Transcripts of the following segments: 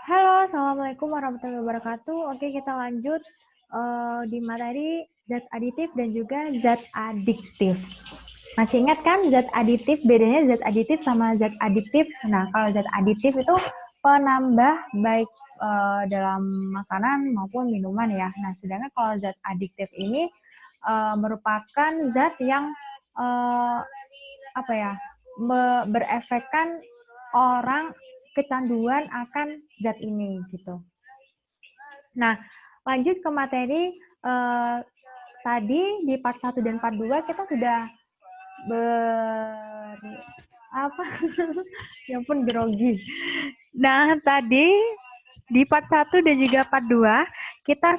Halo, Assalamualaikum warahmatullahi wabarakatuh. Oke, kita lanjut di materi zat aditif dan juga zat adiktif. Masih ingat kan zat aditif, bedanya zat aditif sama zat adiktif? Nah, kalau zat aditif itu penambah baik dalam makanan maupun minuman ya. Nah, sedangkan kalau zat adiktif ini merupakan zat yang apa ya, berefekkan orang kecanduan akan zat ini gitu. Nah, lanjut ke materi tadi di part 1 dan part 2 kita sudah apa? Ya pun grogi. Nah, tadi di part 1 dan juga part 2 kita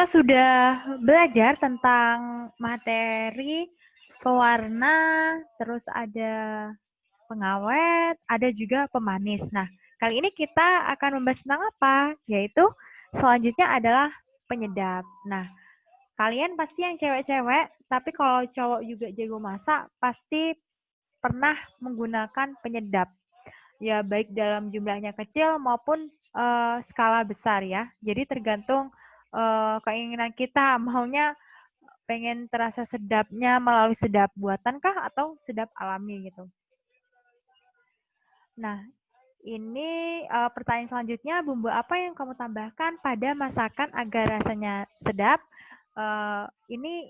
sudah belajar tentang materi pewarna, terus ada pengawet, ada juga pemanis. Nah, kali ini kita akan membahas tentang apa? Yaitu selanjutnya adalah penyedap. Nah, kalian pasti yang cewek-cewek, tapi kalau cowok juga jago masak, pasti pernah menggunakan penyedap. Ya, baik dalam jumlahnya kecil maupun skala besar ya. Jadi tergantung keinginan kita, maunya pengen terasa sedapnya melalui sedap buatan kah atau sedap alami gitu. Nah, ini pertanyaan selanjutnya, bumbu apa yang kamu tambahkan pada masakan agar rasanya sedap? Ini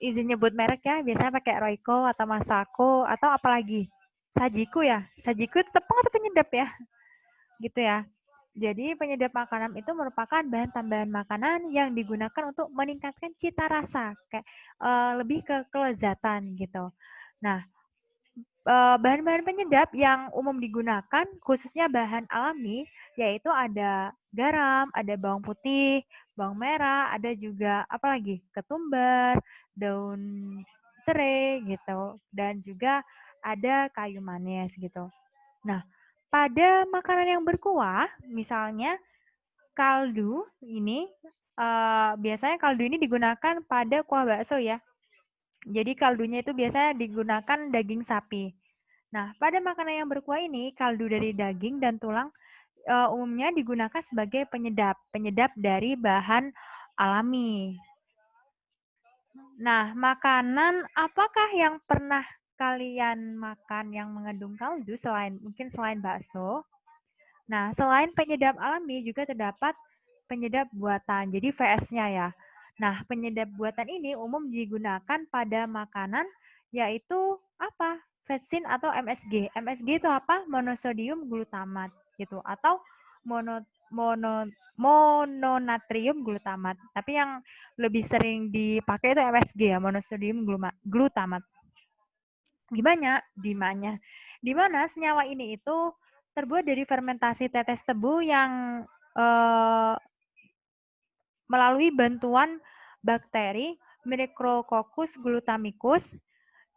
izin nyebut merek ya, biasanya pakai Royco atau Masako atau apalagi? Sajiku ya, Sajiku itu tepung atau penyedap ya? Gitu ya. Jadi penyedap makanan itu merupakan bahan tambahan makanan yang digunakan untuk meningkatkan cita rasa, kayak lebih ke kelezatan gitu. Nah, bahan-bahan penyedap yang umum digunakan, khususnya bahan alami, yaitu ada garam, ada bawang putih, bawang merah, ada juga apa lagi? Ketumbar, daun serai gitu, dan juga ada kayu manis gitu. Nah, pada makanan yang berkuah, misalnya kaldu ini, biasanya kaldu ini digunakan pada kuah bakso ya. Jadi kaldunya itu biasanya digunakan daging sapi. Nah, pada makanan yang berkuah ini, kaldu dari daging dan tulang umumnya digunakan sebagai penyedap dari bahan alami. Nah, makanan apakah yang pernah kalian makan yang mengandung kaldu selain bakso? Nah, selain penyedap alami juga terdapat penyedap buatan. Jadi VS-nya ya. Nah, penyedap buatan ini umum digunakan pada makanan yaitu apa? Vetsin atau MSG. MSG itu apa? Monosodium glutamat gitu atau mono mono mononatrium glutamat. Tapi yang lebih sering dipakai itu MSG ya, monosodium glutamat. Di mana senyawa ini itu terbuat dari fermentasi tetes tebu yang melalui bantuan bakteri Micrococcus glutamicus,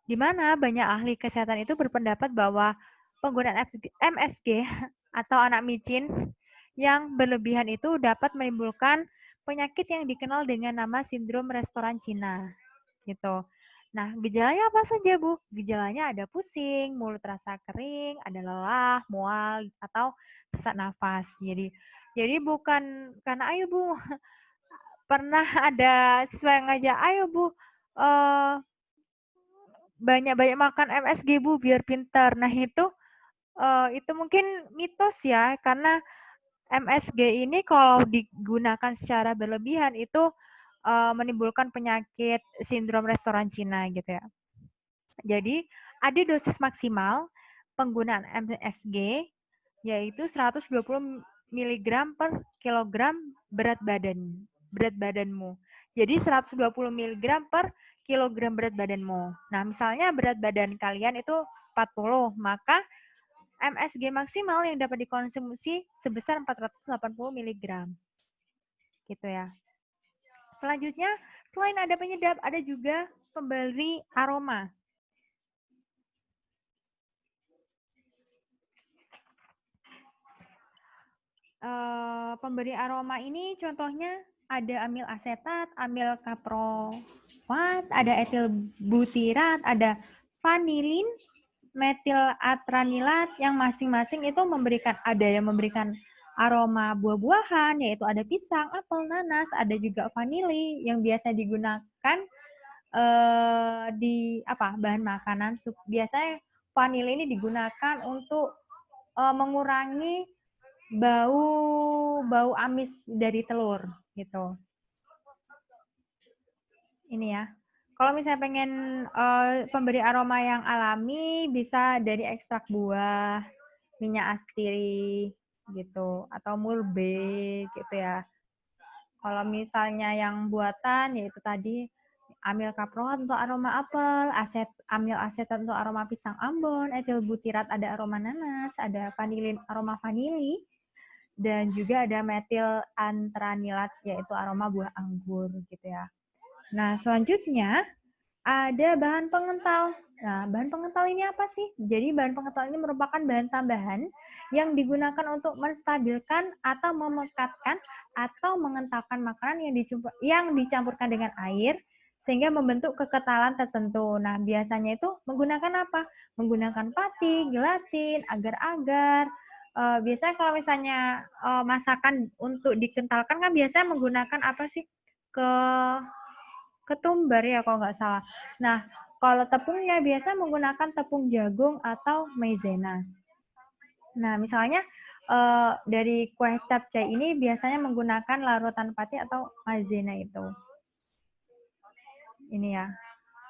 di mana banyak ahli kesehatan itu berpendapat bahwa penggunaan MSG atau anak micin yang berlebihan itu dapat menimbulkan penyakit yang dikenal dengan nama sindrom restoran Cina. Gitu. Nah, gejalanya apa saja, Bu? Gejalanya ada pusing, mulut terasa kering, ada lelah, mual, atau sesak nafas. Jadi bukan karena ayo, Bu, pernah ada siswa yang ngajak, ayo, Bu, banyak-banyak makan MSG, Bu, biar pintar. Nah, itu mungkin mitos ya, karena MSG ini kalau digunakan secara berlebihan itu menimbulkan penyakit sindrom restoran Cina gitu ya. Jadi ada dosis maksimal penggunaan MSG yaitu 120 mg per kilogram berat badanmu. Jadi 120 mg per kilogram berat badanmu. Nah, misalnya berat badan kalian itu 40, maka MSG maksimal yang dapat dikonsumsi sebesar 480 mg. Gitu ya. Selanjutnya, selain ada penyedap, ada juga pemberi aroma. Pemberi aroma ini contohnya ada amil asetat, amil kaproat, ada etil butirat, ada vanilin, metilatranilat yang masing-masing itu ada yang memberikan aroma buah-buahan, yaitu ada pisang, apel, nanas, ada juga vanili yang biasa digunakan di bahan makanan. Biasanya vanili ini digunakan untuk mengurangi bau amis dari telur gitu. Ini ya. Kalau misalnya pengen pemberi aroma yang alami, bisa dari ekstrak buah, minyak astiri gitu, atau murbe gitu ya. Kalau misalnya yang buatan, yaitu tadi amil kaproat untuk aroma apel, amil asetat untuk aroma pisang ambon, etil butirat ada aroma nanas, ada vanilin aroma vanili, dan juga ada metil antranilat yaitu aroma buah anggur gitu ya. Nah, selanjutnya ada bahan pengental. Nah, bahan pengental ini apa sih? Jadi bahan pengental ini merupakan bahan tambahan yang digunakan untuk menstabilkan atau memekatkan atau mengentalkan makanan yang dicampurkan dengan air sehingga membentuk kekentalan tertentu. Nah, biasanya itu menggunakan apa? Menggunakan pati, gelatin, agar-agar. Biasanya kalau misalnya masakan untuk dikentalkan kan biasanya menggunakan apa sih? Ketumbar ya kalau nggak salah. Nah, kalau tepungnya biasa menggunakan tepung jagung atau maizena. Nah, misalnya dari kue capcay ini biasanya menggunakan larutan pati atau maizena itu. Ini ya.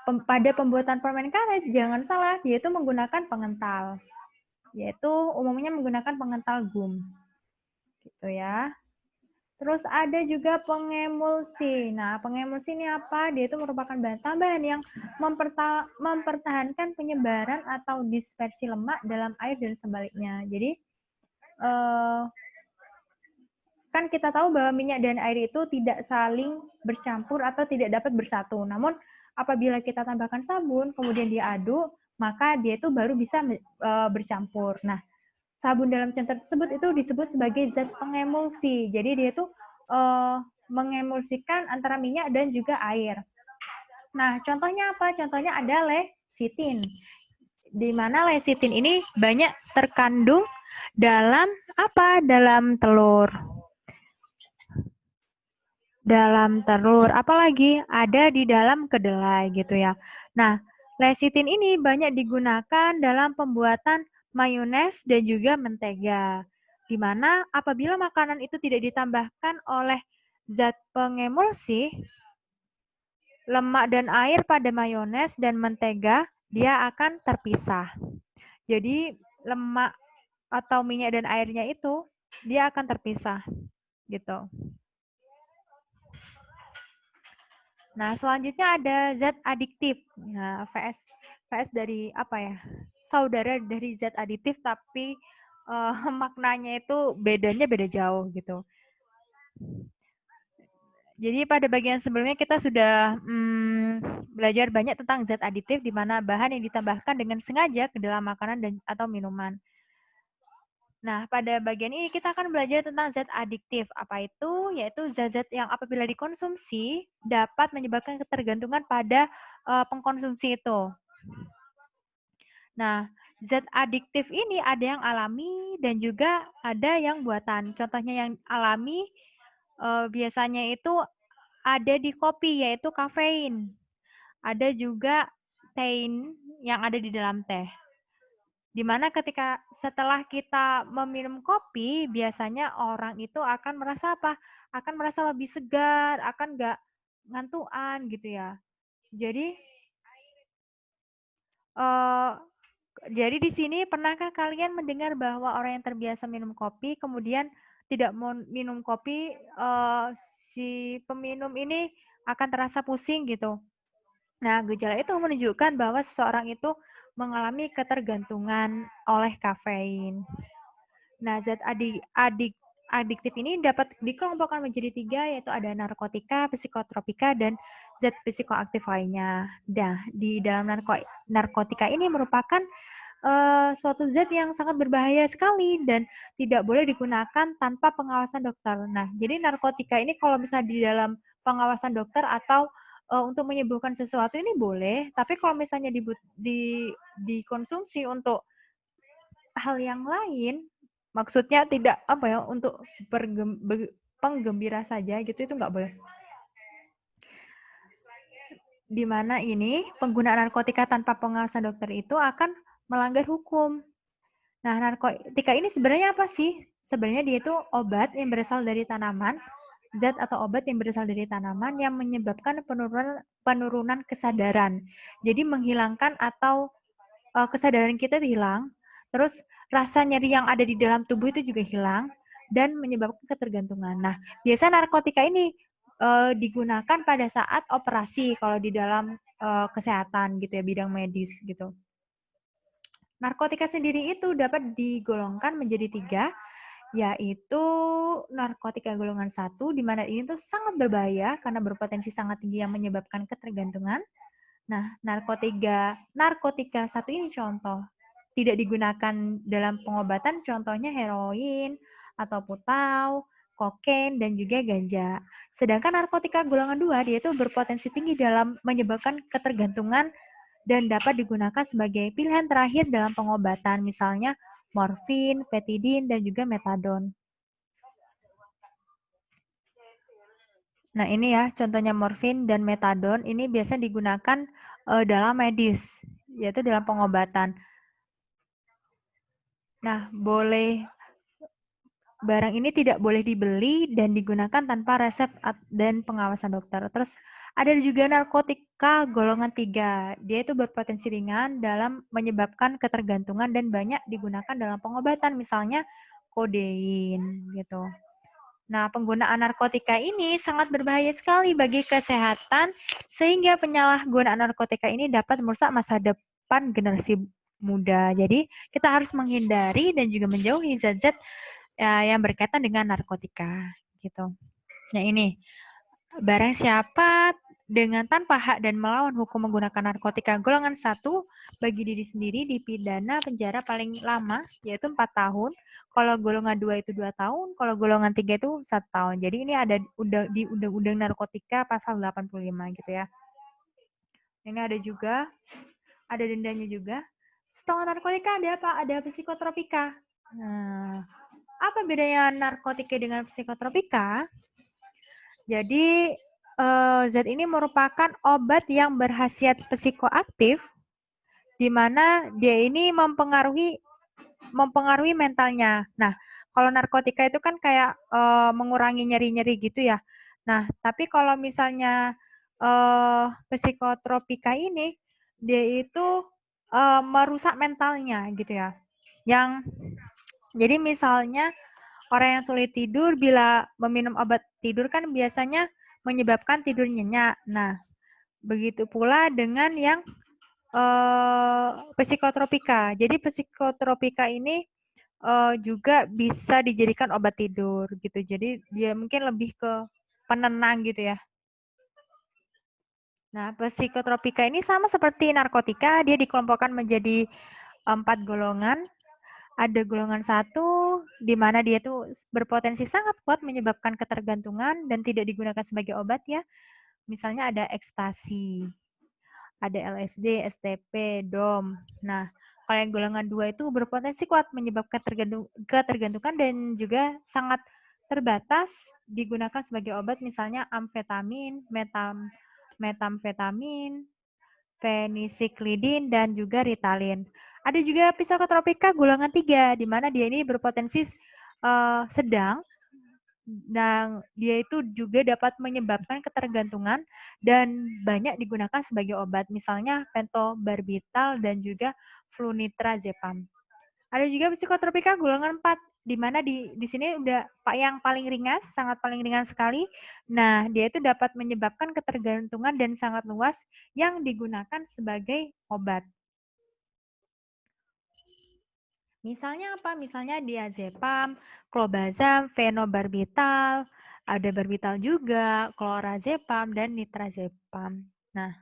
Pada pembuatan permen karet, jangan salah, dia itu menggunakan pengental. Yaitu umumnya menggunakan pengental gum. Gitu ya. Terus ada juga pengemulsi. Nah, pengemulsi ini apa? Dia itu merupakan bahan tambahan yang mempertahankan penyebaran atau dispersi lemak dalam air dan sebaliknya. Jadi, kan kita tahu bahwa minyak dan air itu tidak saling bercampur atau tidak dapat bersatu. Namun, apabila kita tambahkan sabun, kemudian diaduk, maka dia itu baru bisa bercampur. Nah, sabun dalam contoh tersebut itu disebut sebagai zat pengemulsi. Jadi dia itu mengemulsikan antara minyak dan juga air. Nah, contohnya apa? Contohnya ada lecithin. Di mana lecithin ini banyak terkandung dalam apa? Dalam telur. Dalam telur, apalagi ada di dalam kedelai gitu ya. Nah, lecithin ini banyak digunakan dalam pembuatan mayones dan juga mentega. Di mana apabila makanan itu tidak ditambahkan oleh zat pengemulsi, lemak dan air pada mayones dan mentega, dia akan terpisah. Jadi lemak atau minyak dan airnya itu, dia akan terpisah. Gitu. Nah, selanjutnya ada zat adiktif. Nah, VS dari apa ya? Saudara dari zat adiktif tapi maknanya itu bedanya beda jauh gitu. Jadi pada bagian sebelumnya kita sudah belajar banyak tentang zat aditif di mana bahan yang ditambahkan dengan sengaja ke dalam makanan dan atau minuman. Nah, pada bagian ini kita akan belajar tentang zat adiktif. Apa itu? Yaitu zat-zat yang apabila dikonsumsi dapat menyebabkan ketergantungan pada pengkonsumsi itu. Nah, zat adiktif ini ada yang alami dan juga ada yang buatan. Contohnya yang alami biasanya itu ada di kopi, yaitu kafein. Ada juga tein yang ada di dalam teh. Dimana ketika setelah kita meminum kopi, biasanya orang itu akan merasa apa? Akan merasa lebih segar, akan nggak ngantuan gitu ya. Jadi, jadi di sini pernahkah kalian mendengar bahwa orang yang terbiasa minum kopi, kemudian tidak mau minum kopi, si peminum ini akan terasa pusing gitu? Nah, gejala itu menunjukkan bahwa seseorang itu mengalami ketergantungan oleh kafein. Nah, zat adiktif ini dapat dikelompokkan menjadi 3, yaitu ada narkotika, psikotropika, dan zat psikoaktif lainnya. Nah, di dalam narkotika ini merupakan suatu zat yang sangat berbahaya sekali dan tidak boleh digunakan tanpa pengawasan dokter. Nah, jadi narkotika ini kalau misalnya di dalam pengawasan dokter atau untuk menyembuhkan sesuatu ini boleh, tapi kalau misalnya dikonsumsi untuk hal yang lain, maksudnya tidak apa ya, untuk penggembira saja gitu, itu nggak boleh. Di mana ini penggunaan narkotika tanpa pengawasan dokter itu akan melanggar hukum. Nah, narkotika ini sebenarnya apa sih? Sebenarnya dia itu obat yang berasal dari tanaman, zat atau obat yang berasal dari tanaman yang menyebabkan penurunan kesadaran. Jadi menghilangkan atau kesadaran kita itu hilang, terus rasa nyeri yang ada di dalam tubuh itu juga hilang dan menyebabkan ketergantungan. Nah, biasa narkotika ini digunakan pada saat operasi kalau di dalam kesehatan gitu ya, bidang medis gitu. Narkotika sendiri itu dapat digolongkan menjadi 3, yaitu narkotika golongan 1, di mana ini tuh sangat berbahaya karena berpotensi sangat tinggi yang menyebabkan ketergantungan. Nah, narkotika 1 ini contoh, tidak digunakan dalam pengobatan, contohnya heroin atau putau, kokain, dan juga ganja. Sedangkan narkotika golongan 2, dia itu berpotensi tinggi dalam menyebabkan ketergantungan dan dapat digunakan sebagai pilihan terakhir dalam pengobatan, misalnya morfin, petidin, dan juga metadon. Nah, ini ya contohnya morfin dan metadon ini biasa digunakan dalam medis, yaitu dalam pengobatan. Nah, barang ini tidak boleh dibeli dan digunakan tanpa resep dan pengawasan dokter. Terus ada juga narkotika golongan 3. Dia itu berpotensi ringan dalam menyebabkan ketergantungan dan banyak digunakan dalam pengobatan, misalnya kodein gitu. Nah, penggunaan narkotika ini sangat berbahaya sekali bagi kesehatan sehingga penyalahgunaan narkotika ini dapat merusak masa depan generasi muda. Jadi, kita harus menghindari dan juga menjauhi zat-zat yang berkaitan dengan narkotika gitu. Nah, ini barang siapa dengan tanpa hak dan melawan hukum menggunakan narkotika golongan 1 bagi diri sendiri dipidana penjara paling lama yaitu 4 tahun. Kalau golongan 2 itu 2 tahun, kalau golongan 3 itu 1 tahun. Jadi ini ada di Undang-Undang Narkotika pasal 85 gitu ya. Ini ada dendanya juga. Setelah narkotika ada apa? Ada psikotropika. Nah, apa bedanya narkotika dengan psikotropika? Jadi, zat ini merupakan obat yang berkhasiat psikoaktif, di mana dia ini mempengaruhi mentalnya. Nah, kalau narkotika itu kan kayak mengurangi nyeri-nyeri gitu ya. Nah, tapi kalau misalnya psikotropika ini, dia itu merusak mentalnya gitu ya. Jadi misalnya orang yang sulit tidur bila meminum obat tidur kan biasanya menyebabkan tidur nyenyak. Nah, begitu pula dengan yang psikotropika. Jadi psikotropika ini juga bisa dijadikan obat tidur gitu. Jadi dia mungkin lebih ke penenang gitu ya. Nah, psikotropika ini sama seperti narkotika, dia dikelompokkan menjadi 4 golongan. Ada golongan 1, di mana dia tuh berpotensi sangat kuat menyebabkan ketergantungan dan tidak digunakan sebagai obat ya. Misalnya ada ekstasi, ada LSD, STP, DOM. Nah, kalau yang golongan 2 itu berpotensi kuat menyebabkan ketergantungan dan juga sangat terbatas digunakan sebagai obat, misalnya amfetamin, metamfetamin, penisiklidin, dan juga Ritalin. Ada juga psikotropika golongan 3, di mana dia ini berpotensi sedang, dan dia itu juga dapat menyebabkan ketergantungan dan banyak digunakan sebagai obat, misalnya pentobarbital dan juga flunitrazepam. Ada juga psikotropika golongan 4, di mana di sini udah yang paling ringan, sangat paling ringan sekali. Nah, dia itu dapat menyebabkan ketergantungan dan sangat luas yang digunakan sebagai obat. Misalnya apa? Misalnya diazepam, clobazam, fenobarbital, ada barbital juga, clorazepam, dan nitrazepam. Nah,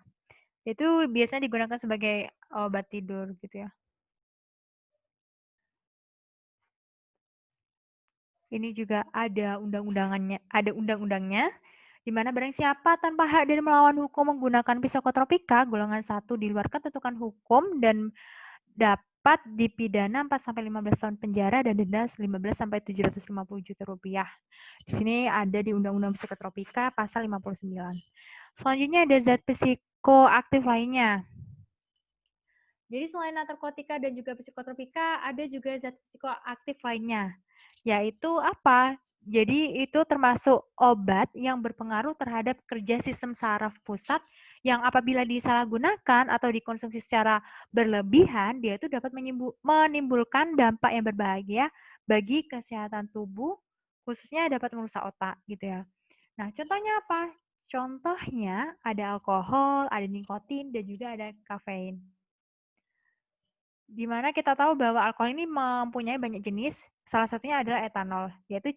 itu biasanya digunakan sebagai obat tidur gitu ya. Ini juga ada undang-undangnya, di mana barang siapa tanpa hak dan melawan hukum menggunakan psikotropika golongan 1 di luar ketentuan hukum dan dapat dipidana 4 sampai 15 tahun penjara dan denda 15 sampai 750 juta rupiah. Di sini ada di Undang-Undang Psikotropika pasal 59. Selanjutnya ada zat psikoaktif lainnya. Jadi selain narkotika dan juga psikotropika, ada juga zat psikoaktif lainnya, yaitu apa? Jadi itu termasuk obat yang berpengaruh terhadap kerja sistem saraf pusat yang apabila disalahgunakan atau dikonsumsi secara berlebihan, dia itu dapat menimbulkan dampak yang berbahaya bagi kesehatan tubuh, khususnya dapat merusak otak gitu ya. Nah, contohnya apa? Contohnya ada alkohol, ada nikotin, dan juga ada kafein. Di mana kita tahu bahwa alkohol ini mempunyai banyak jenis, salah satunya adalah etanol, yaitu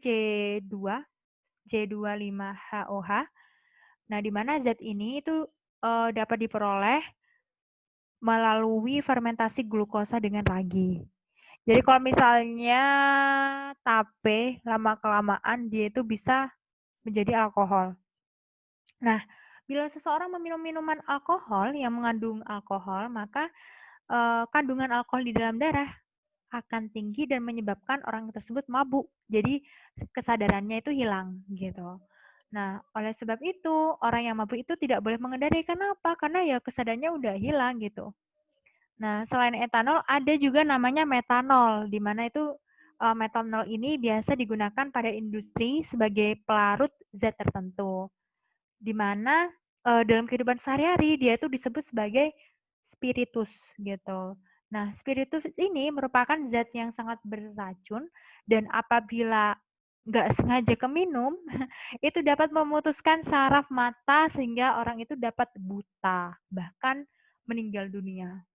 C25HOH. Nah, di mana zat ini itu dapat diperoleh melalui fermentasi glukosa dengan ragi. Jadi kalau misalnya tape lama-kelamaan dia itu bisa menjadi alkohol. Nah, bila seseorang meminum minuman alkohol yang mengandung alkohol, maka kandungan alkohol di dalam darah akan tinggi dan menyebabkan orang tersebut mabuk. Jadi kesadarannya itu hilang gitu. Nah, oleh sebab itu orang yang mabuk itu tidak boleh mengendarai. Kenapa? Karena ya kesadarannya udah hilang gitu. Nah, selain etanol ada juga namanya metanol, di mana itu metanol ini biasa digunakan pada industri sebagai pelarut zat tertentu. Di mana dalam kehidupan sehari-hari dia itu disebut sebagai spiritus gitu. Nah, spiritus ini merupakan zat yang sangat beracun dan apabila nggak sengaja keminum, itu dapat memutuskan saraf mata sehingga orang itu dapat buta, bahkan meninggal dunia.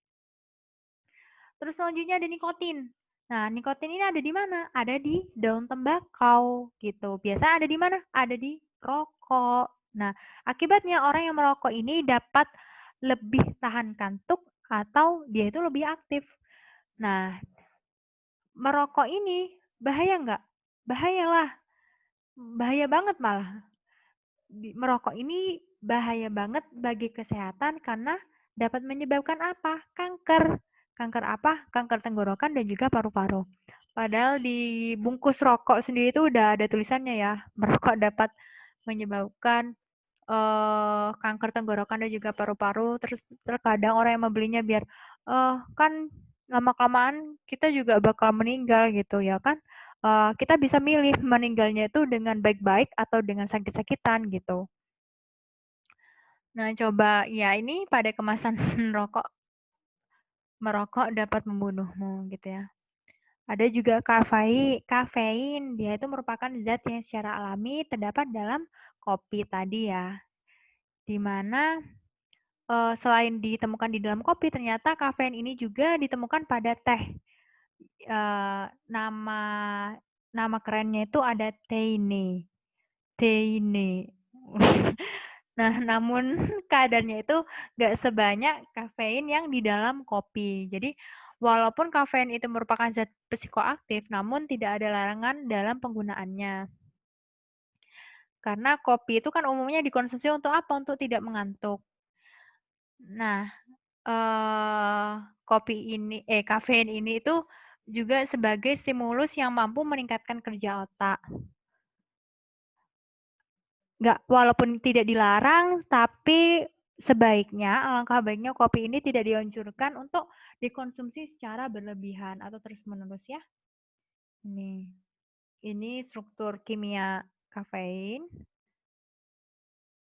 Terus selanjutnya ada nikotin. Nah, nikotin ini ada di mana? Ada di daun tembakau gitu. Biasa ada di mana? Ada di rokok. Nah, akibatnya orang yang merokok ini dapat lebih tahan kantuk atau dia itu lebih aktif. Nah, merokok ini bahaya nggak? Bahayalah, bahaya banget malah. Merokok ini bahaya banget bagi kesehatan karena dapat menyebabkan apa? Kanker. Kanker apa? Kanker tenggorokan dan juga paru-paru. Padahal di bungkus rokok sendiri itu udah ada tulisannya ya, merokok dapat menyebabkan kanker tenggorokan dan juga paru-paru. Terkadang orang yang membelinya biar kan lama-kelamaan kita juga bakal meninggal gitu ya kan. Kita bisa milih meninggalnya itu dengan baik-baik atau dengan sakit-sakitan gitu. Nah, coba ya ini pada kemasan rokok, merokok dapat membunuhmu gitu ya. Ada juga kafein, dia itu merupakan zat yang secara alami terdapat dalam kopi tadi ya. Di mana selain ditemukan di dalam kopi, ternyata kafein ini juga ditemukan pada teh. Nama nama kerennya itu ada theine. Theine. Nah, namun kadarnya itu nggak sebanyak kafein yang di dalam kopi. Jadi, walaupun kafein itu merupakan zat psikoaktif, namun tidak ada larangan dalam penggunaannya. Karena kopi itu kan umumnya dikonsumsi untuk apa? Untuk tidak mengantuk. Nah, kafein ini itu juga sebagai stimulus yang mampu meningkatkan kerja otak. Walaupun tidak dilarang, tapi sebaiknya, alangkah baiknya kopi ini tidak dianjurkan untuk dikonsumsi secara berlebihan atau terus-menerus ya. Ini struktur kimia kafein.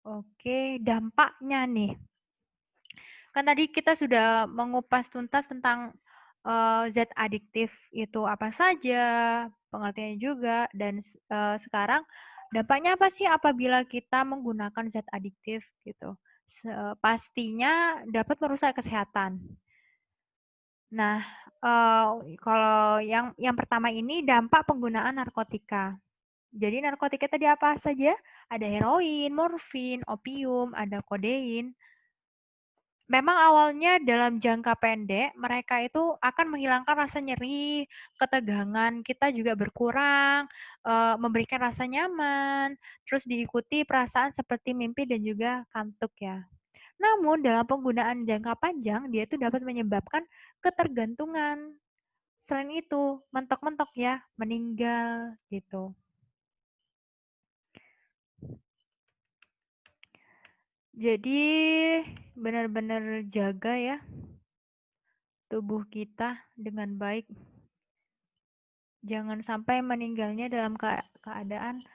Oke, dampaknya nih. Kan tadi kita sudah mengupas tuntas tentang zat adiktif itu apa saja, pengertiannya juga, dan sekarang dampaknya apa sih apabila kita menggunakan zat adiktif gitu. Pastinya dapat merusak kesehatan. Nah, kalau yang pertama ini dampak penggunaan narkotika. Jadi narkotika tadi apa saja? Ada heroin, morfin, opium, ada kodein, memang awalnya dalam jangka pendek mereka itu akan menghilangkan rasa nyeri, ketegangan kita juga berkurang, memberikan rasa nyaman, terus diikuti perasaan seperti mimpi dan juga kantuk ya. Namun dalam penggunaan jangka panjang dia itu dapat menyebabkan ketergantungan. Selain itu, mentok-mentok ya, meninggal gitu. Jadi benar-benar jaga ya tubuh kita dengan baik. Jangan sampai meninggalnya dalam keadaan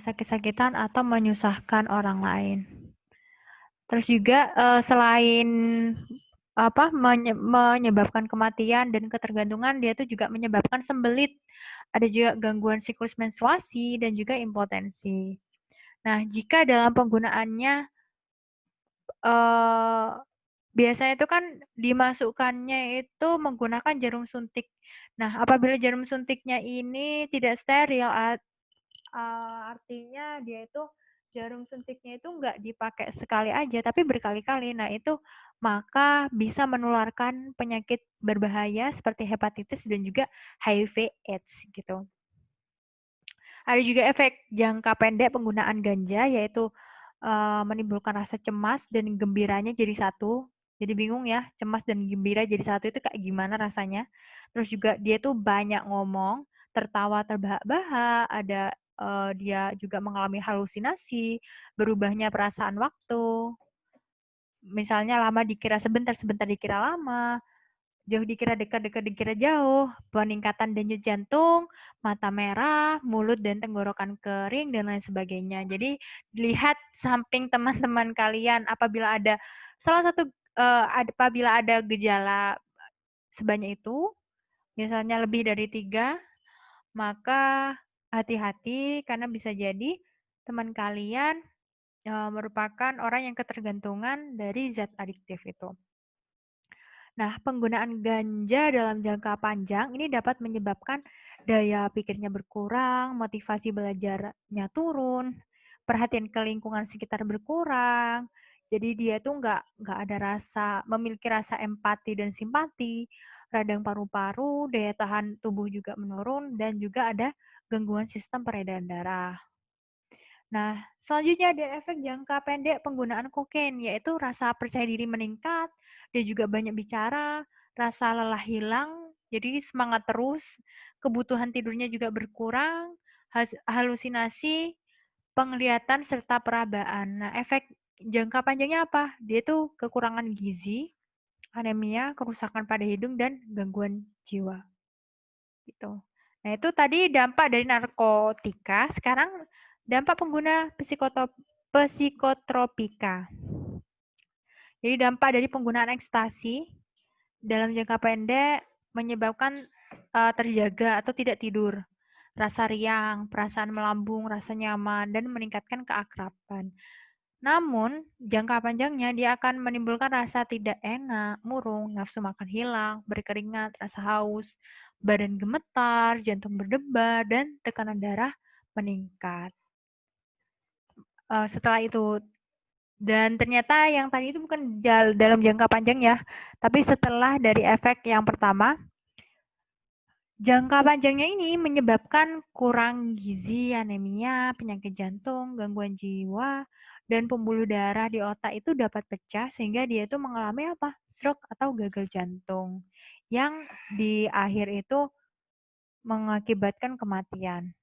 sakit-sakitan atau menyusahkan orang lain. Terus juga selain menyebabkan kematian dan ketergantungan, dia tuh juga menyebabkan sembelit. Ada juga gangguan siklus menstruasi dan juga impotensi. Nah, jika dalam penggunaannya biasanya itu kan dimasukkannya itu menggunakan jarum suntik. Nah, apabila jarum suntiknya ini tidak steril, artinya dia itu jarum suntiknya itu nggak dipakai sekali aja, tapi berkali-kali. Nah, itu maka bisa menularkan penyakit berbahaya seperti hepatitis dan juga HIV/AIDS gitu. Ada juga efek jangka pendek penggunaan ganja, yaitu menimbulkan rasa cemas dan gembiranya jadi satu. Jadi bingung ya, cemas dan gembira jadi satu itu kayak gimana rasanya. Terus juga dia tuh banyak ngomong, tertawa terbahak-bahak, ada dia juga mengalami halusinasi, berubahnya perasaan waktu. Misalnya lama dikira sebentar, sebentar dikira lama, jauh dikira dekat, dekat dikira jauh, peningkatan denyut jantung, mata merah, mulut dan tenggorokan kering, dan lain sebagainya. Jadi, dilihat samping teman-teman kalian apabila ada salah satu apabila ada gejala sebanyak itu, misalnya lebih dari 3, maka hati-hati karena bisa jadi teman kalian merupakan orang yang ketergantungan dari zat adiktif itu. Nah, penggunaan ganja dalam jangka panjang ini dapat menyebabkan daya pikirnya berkurang, motivasi belajarnya turun, perhatian ke lingkungan sekitar berkurang. Jadi dia tuh nggak ada memiliki rasa empati dan simpati, radang paru-paru, daya tahan tubuh juga menurun, dan juga ada gangguan sistem peredaran darah. Nah, selanjutnya ada efek jangka pendek penggunaan kokain, yaitu rasa percaya diri meningkat, dia juga banyak bicara, rasa lelah hilang, jadi semangat terus, kebutuhan tidurnya juga berkurang, halusinasi, penglihatan, serta perabaan. Nah, efek jangka panjangnya apa? Dia tuh kekurangan gizi, anemia, kerusakan pada hidung, dan gangguan jiwa. Gitu. Nah, itu tadi dampak dari narkotika. Sekarang dampak pengguna psikotropika. Jadi dampak dari penggunaan ekstasi dalam jangka pendek menyebabkan terjaga atau tidak tidur, rasa riang, perasaan melambung, rasa nyaman, dan meningkatkan keakraban. Namun, jangka panjangnya dia akan menimbulkan rasa tidak enak, murung, nafsu makan hilang, berkeringat, rasa haus, badan gemetar, jantung berdebar, dan tekanan darah meningkat. Setelah itu, dan ternyata yang tadi itu bukan dalam jangka panjang ya, tapi setelah dari efek yang pertama, jangka panjangnya ini menyebabkan kurang gizi, anemia, penyakit jantung, gangguan jiwa, dan pembuluh darah di otak itu dapat pecah sehingga dia itu mengalami apa? Stroke atau gagal jantung. Yang di akhir itu mengakibatkan kematian.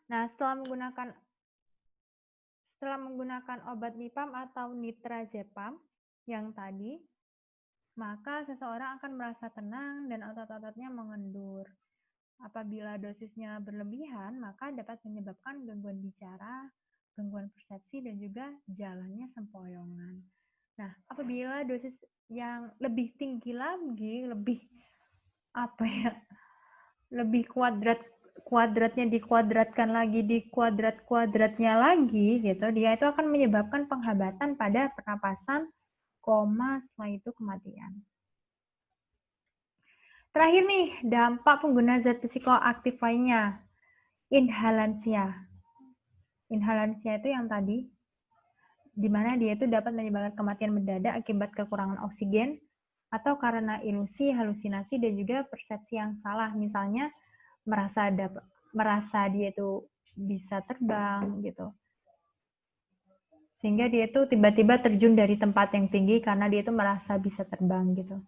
Nah, setelah menggunakan obat Nipam atau nitrazepam yang tadi, maka seseorang akan merasa tenang dan otot-ototnya mengendur. Apabila dosisnya berlebihan, maka dapat menyebabkan gangguan bicara, gangguan persepsi, dan juga jalannya sempoyongan. Nah, apabila dosis yang lebih tinggi lagi, lebih apa ya, lebih kuadratnya dikuadratkan lagi, di kuadratnya lagi gitu, dia itu akan menyebabkan penghambatan pada pernapasan, koma, setelah itu kematian. Terakhir nih, dampak pengguna zat psikoaktif lainnya, inhalansia. inhalansia itu yang tadi, di mana dia itu dapat menyebabkan kematian mendadak akibat kekurangan oksigen atau karena ilusi, halusinasi, dan juga persepsi yang salah. Misalnya merasa dia itu bisa terbang gitu. Sehingga dia itu tiba-tiba terjun dari tempat yang tinggi karena dia itu merasa bisa terbang gitu.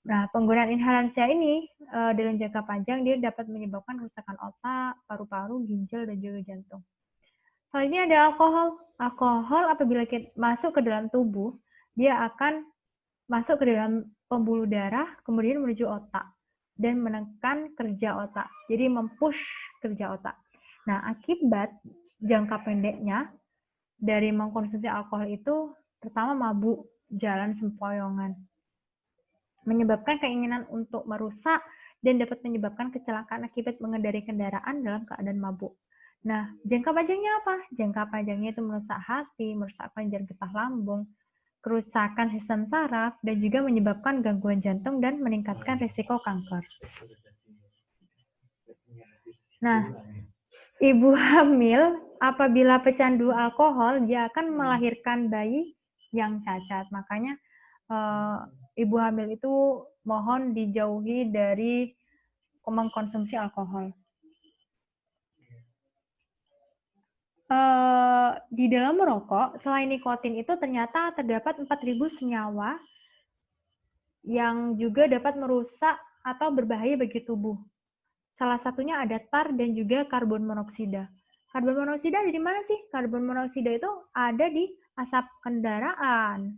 Nah, penggunaan inhalansia ini dalam jangka panjang dia dapat menyebabkan kerusakan otak, paru-paru, ginjal, dan juga jantung. Selanjutnya ada alkohol. Alkohol apabila masuk ke dalam tubuh, dia akan masuk ke dalam pembuluh darah, kemudian menuju otak dan menekan kerja otak. Jadi mempush kerja otak. Nah, akibat jangka pendeknya dari mengkonsumsi alkohol itu, pertama mabuk, jalan sempoyongan, menyebabkan keinginan untuk merusak dan dapat menyebabkan kecelakaan akibat mengendarai kendaraan dalam keadaan mabuk. Nah, jangka panjangnya apa? Jangka panjangnya itu merusak hati, merusak kelenjar getah lambung, kerusakan sistem saraf, dan juga menyebabkan gangguan jantung dan meningkatkan risiko kanker. Nah, ibu hamil apabila pecandu alkohol, dia akan melahirkan bayi yang cacat. Makanya ibu hamil itu mohon dijauhi dari mengkonsumsi alkohol. Di dalam merokok, selain nikotin itu ternyata terdapat 4.000 senyawa yang juga dapat merusak atau berbahaya bagi tubuh. Salah satunya ada tar dan juga karbon monoksida. Karbon monoksida ada di mana sih? Karbon monoksida itu ada di asap kendaraan.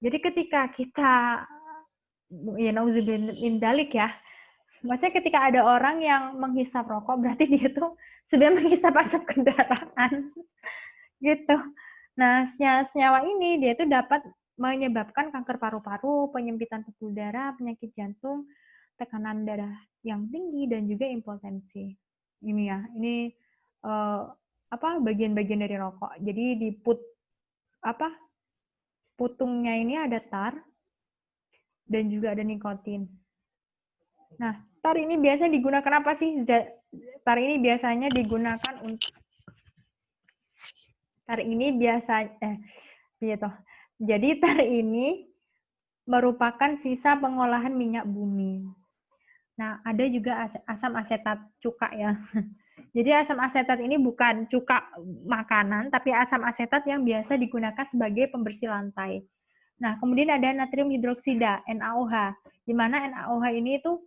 Jadi ketika kita, ya nauzubillah min dzalik ya, maksudnya ketika ada orang yang menghisap rokok, berarti dia tuh sudah menghisap asap kendaraan. Gitu. Nah, senyawa ini dia tuh dapat menyebabkan kanker paru-paru, penyempitan pembuluh darah, penyakit jantung, tekanan darah yang tinggi, dan juga impotensi. Ini ya, ini bagian-bagian dari rokok. Jadi di putungnya ini ada tar dan juga ada nikotin. Nah, tar ini biasanya digunakan apa sih? Tar ini biasanya digunakan untuk Jadi tar ini merupakan sisa pengolahan minyak bumi. Nah, ada juga asam asetat cuka ya. Jadi asam asetat ini bukan cuka makanan, tapi asam asetat yang biasa digunakan sebagai pembersih lantai. Nah, kemudian ada natrium hidroksida, NaOH, di mana NaOH ini itu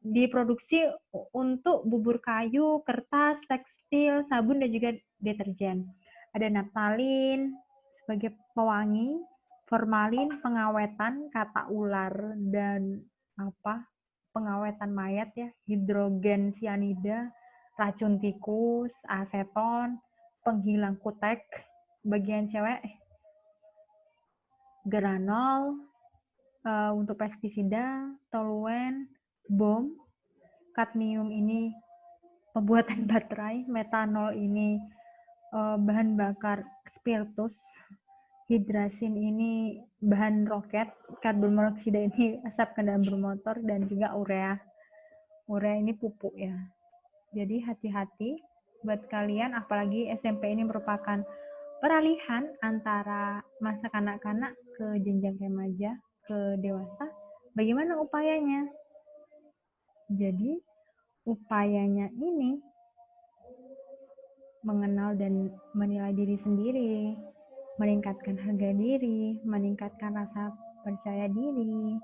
diproduksi untuk bubur kayu, kertas, tekstil, sabun, dan juga deterjen. Ada naftalin sebagai pewangi, formalin pengawetan, kata ular, dan pengawetan mayat ya, hidrogen sianida, racun tikus, aseton, penghilang kutek, bagian cewek, geranol, untuk pestisida, toluen, bom, kadmium ini pembuatan baterai, metanol ini bahan bakar spiritus, hidrasin ini bahan roket, karbon monoksida ini asap kendaraan bermotor, dan juga urea. Urea ini pupuk ya. Jadi hati-hati buat kalian, apalagi SMP ini merupakan peralihan antara masa kanak-kanak ke jenjang remaja, ke dewasa. Bagaimana upayanya? Jadi upayanya ini mengenal dan menilai diri sendiri, meningkatkan harga diri, meningkatkan rasa percaya diri,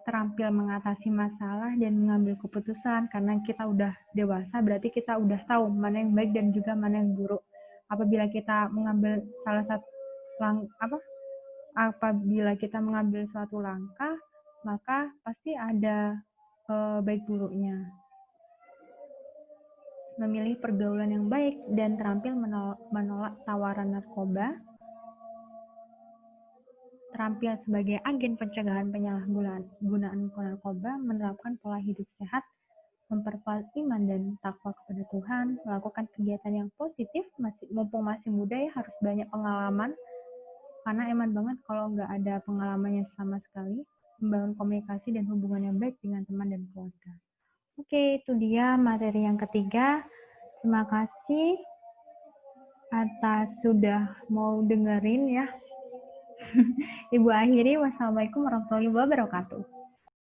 terampil mengatasi masalah dan mengambil keputusan. Karena kita udah dewasa, berarti kita udah tahu mana yang baik dan juga mana yang buruk. Apabila kita mengambil suatu langkah, maka pasti ada baik buruknya. Memilih pergaulan yang baik dan terampil menolak tawaran narkoba, terampil sebagai agen pencegahan penyalahgunaan narkoba, menerapkan pola hidup sehat, memperkuat iman dan takwa kepada Tuhan, melakukan kegiatan yang positif, mumpung masih muda ya, harus banyak pengalaman, karena eman banget kalau nggak ada pengalamannya sama sekali, membangun komunikasi dan hubungan yang baik dengan teman dan keluarga. Oke, itu dia materi yang ketiga. Terima kasih atas sudah mau dengerin ya. Ibu akhiri, wassalamualaikum warahmatullahi wabarakatuh.